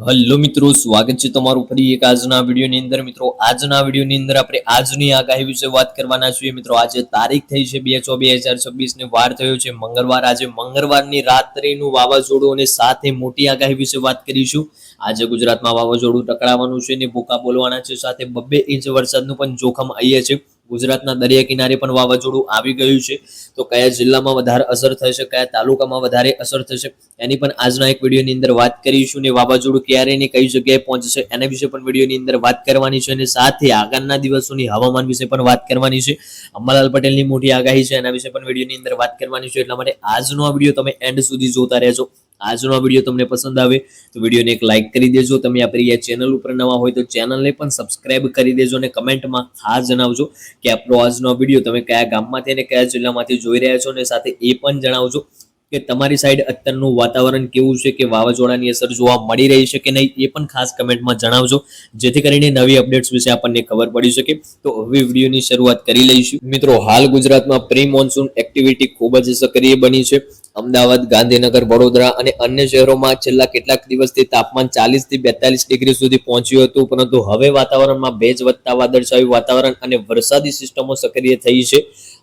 Hello મિત્રો, સ્વાગત છે તમારું ફરી એક આજના વિડીયોની અંદર। મિત્રો આજના વિડીયોની અંદર આપણે આજની આગાહી વિશે વાત કરવાના છીએ। મિત્રો આજે તારીખ થઈ છે 2/6/2026 ને વાર થયો છે મંગળવાર। આજે મંગળવારની રાત્રિનું વાવાઝોડું અને સાથે મોટી આગાહી વિશે વાત કરીશું। આજે ગુજરાતમાં વાવાઝોડું ટકરાવવાનું છે ને ભૂકા બોલવાના છે, સાથે 2 ઇંચ વરસાદનું પણ જોખમ અહીંયા છે। ગુજરાતના દરિયા કિનારે પણ વાવાઝોડું આવી ગયું છે, તો કયા જિલ્લામાં વધારે અસર થશે, કયા તાલુકામાં વધારે અસર થશે એની પણ આજના એક વિડીયોની અંદર વાત કરીશું। ને વાવાઝોડું ક્યારે ને કઈ જગ્યાએ પહોંચશે એના વિશે પણ વિડીયોની અંદર વાત કરવાની છે, અને સાથે આગામીના દિવસોની હવામાન વિશે પણ વાત કરવાની છે। અંબાલાલ પટેલની મોટી આગાહી છે એના વિશે પણ વિડીયોની અંદર વાત કરવાની છે, એટલા માટે આજનો આ વિડીયો તમે એન્ડ સુધી જોતા રહેજો। આજનો આ વિડીયો તમને પસંદ આવે તો વિડીયોને એક લાઇક કરી દેજો। તમે આપણી આ ચેનલ ઉપર નવા હોય તો ચેનલને પણ સબસ્ક્રાઇબ કરી દેજો, અને કમેન્ટમાં ખાસ જણાવજો કે આપણો આજનો વિડીયો તમે કયા ગામમાંથી અને કયા જિલ્લામાંથી જોઈ રહ્યા છો, અને સાથે એ પણ જણાવજો કે તમારી સાઈડ અત્યારનું વાતાવરણ કેવું છે, કે વાવાઝોડાની અસર જોવા મળી રહી છે કે નહીં એ પણ ખાસ કમેન્ટમાં જણાવજો, જેથી કરીને નવી અપડેટ્સ વિશે આપણને ખબર પડી શકે। તો હવે વિડીયોની શરૂઆત કરી લઈશું। મિત્રો હાલ ગુજરાતમાં પ્રી મોન્સૂન એક્ટિવિટી ખૂબ જ સક્રિય બની છે। અમદાવાદ, ગાંધીનગર, વડોદરા અને અન્ય શહેરોમાં છેલ્લા કેટલાક દિવસથી તાપમાન 40 થી 42 ડિગ્રી સુધી પહોંચ્યું હતું, પરંતુ હવે વાતાવરણમાં ભેજ વધતા વાદળછાયું વાતાવરણ અને વરસાદી સિસ્ટમો સક્રિય થઈ છે।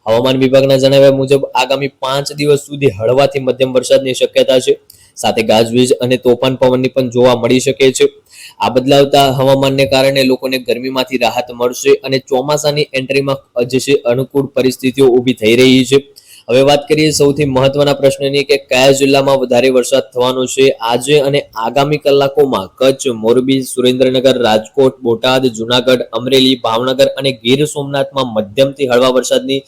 હવામાન વિભાગના જણાવ્યા મુજબ આગામી 5 દિવસ સુધી હળવાથી મધ્યમ વરસાદની શક્યતા છે, સાથે ગાજવીજ અને તોફાન પવનની પણ જોવા મળી શકે છે। આ બદલાવતા હવામાનને કારણે લોકોને ગરમીમાંથી રાહત મળશે અને ચોમાસાની એન્ટ્રીમાં અનુકૂળ પરિસ્થિતિઓ ઊભી થઈ રહી છે। હવે વાત કરીએ સૌથી મહત્વના પ્રશ્નની કે કયા જિલ્લામાં વધારે વરસાદ થવાનો છે। આજે અને આગામી કલાકોમાં કચ્છ, મોરબી, સુરેન્દ્રનગર, રાજકોટ, બોટાદ, જુનાગઢ, અમરેલી, ભાવનગર અને ગીર સોમનાથમાં મધ્યમથી હળવા વરસાદની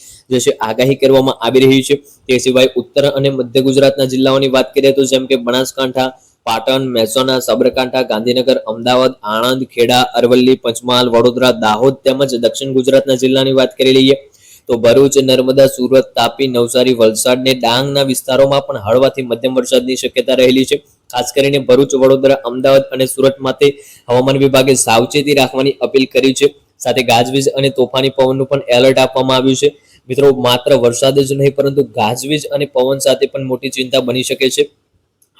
આગાહી કરવામાં આવી રહી છે। તે સિવાય ઉત્તર અને મધ્ય ગુજરાતના જિલ્લાઓની વાત કરીએ તો જેમ કે બનાસકાંઠા, પાટણ, મહેસાણા, સાબરકાંઠા, ગાંધીનગર, અમદાવાદ, આણંદ, ખેડા, અરવલ્લી, પંચમહાલ, વડોદરા, દાહોદ તેમજ દક્ષિણ ગુજરાતના જિલ્લાની વાત કરી લઈએ તો ભરૂચ, નર્મદા, સુરત, તાપી, નવસારી, વલસાડ ને ડાંગના વિસ્તારોમાં પણ હળવાથી મધ્યમ વરસાદની શક્યતા રહેલી છે। ખાસ કરીને ભરૂચ, વડોદરા, અમદાવાદ અને સુરત માટે હવામાન વિભાગે સાવચેતી રાખવાની અપીલ કરી છે, સાથે ગાજવીજ અને તોફાની પવનનું પણ એલર્ટ આપવામાં આવ્યું છે। મિત્રો માત્ર વરસાદ જ નહીં પરંતુ ગાજવીજ અને પવન સાથે પણ મોટી ચિંતા બની શકે છે।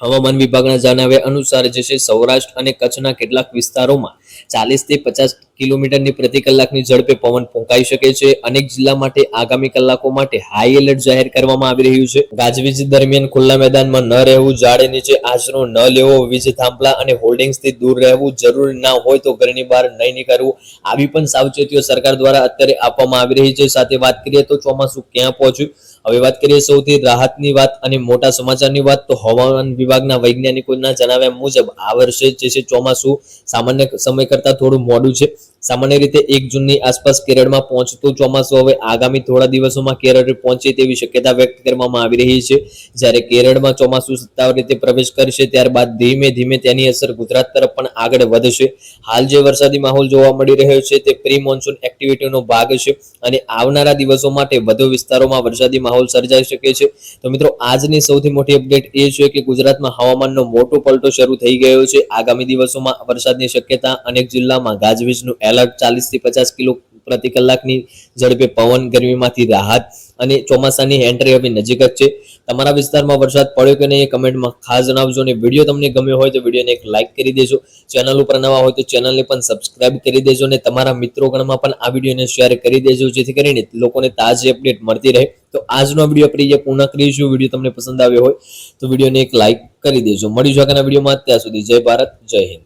હવામાન વિભાગના જણાવ્યા અનુસાર સૌરાષ્ટ્ર અને કચ્છના કેટલાક વિસ્તારોમાં 40 થી 50 કિલોમીટરની પ્રતિ કલાકની ઝડપે પવન ફૂંકાઈ શકે છે। અનેક જિલ્લા માટે આગામી કલાકો માટે હાઈ એલર્ટ જાહેર કરવામાં આવી રહ્યું છે। ગાજવીજ દરમિયાન ખુલ્લા મેદાનમાં ન રહેવું, ઝાડ નીચે આશરો ન લેવો, વીજ થાંભલા અને હોર્ડિંગ્સથી દૂર રહેવું, જરૂરી ના હોય તો ઘરની બહાર નહીં નીકળવું, આવી પણ સાવચેતીઓ સરકાર દ્વારા અત્યારે આપવામાં આવી રહી છે। સાથે વાત કરીએ તો ચોમાસું ક્યાં પહોંચ્યું। હવે વાત કરીએ સૌથી રાહતની વાત અને મોટા સમાચારની વાત તો હવામાન વિભાગના વૈજ્ઞાનિકોના જણાવ્યા મુજબ આ વર્ષે ચોમાસું સામાન્ય સમય કરતાં થોડું મોડું છે। સામાન્ય રીતે 1 જૂનની આસપાસ કેરળમાં પહોંચતું ચોમાસું હવે આગામી થોડા દિવસોમાં કેરળ પહોંચે તેવી શક્યતા વ્યક્ત કરવામાં આવી રહી છે। જ્યારે કેરળમાં ચોમાસું સત્તાવાર રીતે પ્રવેશ કરશે ત્યારબાદ ધીમે ધીમે તેની અસર ગુજરાત તરફ પણ આગળ વધશે। હાલ જે વરસાદી માહોલ જોવા મળી રહ્યો છે તે પ્રી મોન્સૂન એક્ટિવિટીનો ભાગ છે, અને આવનારા દિવસો માટે વધુ વિસ્તારોમાં વરસાદી માહોલ સર્જાઈ શકે છે। તો મિત્રો આજની સૌથી મોટી અપડેટ એ છે કે ગુજરાતમાં હવામાનનો મોટો પલટો શરૂ થઈ ગયો છે। આગામી દિવસોમાં વરસાદની શક્યતા, અનેક જિલ્લામાં ગાજવીજનું એલર્ટ, 40 થી 50 કિલો પ્રતિ કલાકની ઝડપે પવન, ગરમીમાંથી રાહત અને ચોમાસાની એન્ટ્રી હવે નજીક જ છે। તમારા વિસ્તારમાં વરસાદ પડ્યો કે નહીં એ કમેન્ટમાં ખાસ જણાવજો, અને વિડીયો તમને ગમ્યો હોય તો વિડીયોને એક લાઇક કરી દેજો। ચેનલ ઉપર નવા હોય તો ચેનલને પણ સબસ્ક્રાઇબ કરી દેજો, અને તમારા મિત્રોગણમાં પણ આ વિડીયોને શેર કરી દેજો, જેથી કરીને લોકોને તાજી અપડેટ મળતી રહે। તો આજનો વિડીયો આપણે પૂર્ણ કરીશું। વિડીયો તમને પસંદ આવ્યો હોય તો વિડીયોને એક લાઇક કરી દેજો। મળીશું આગળના વિડીયોમાં, ત્યાં સુધી જય ભારત, જય હિન્દ।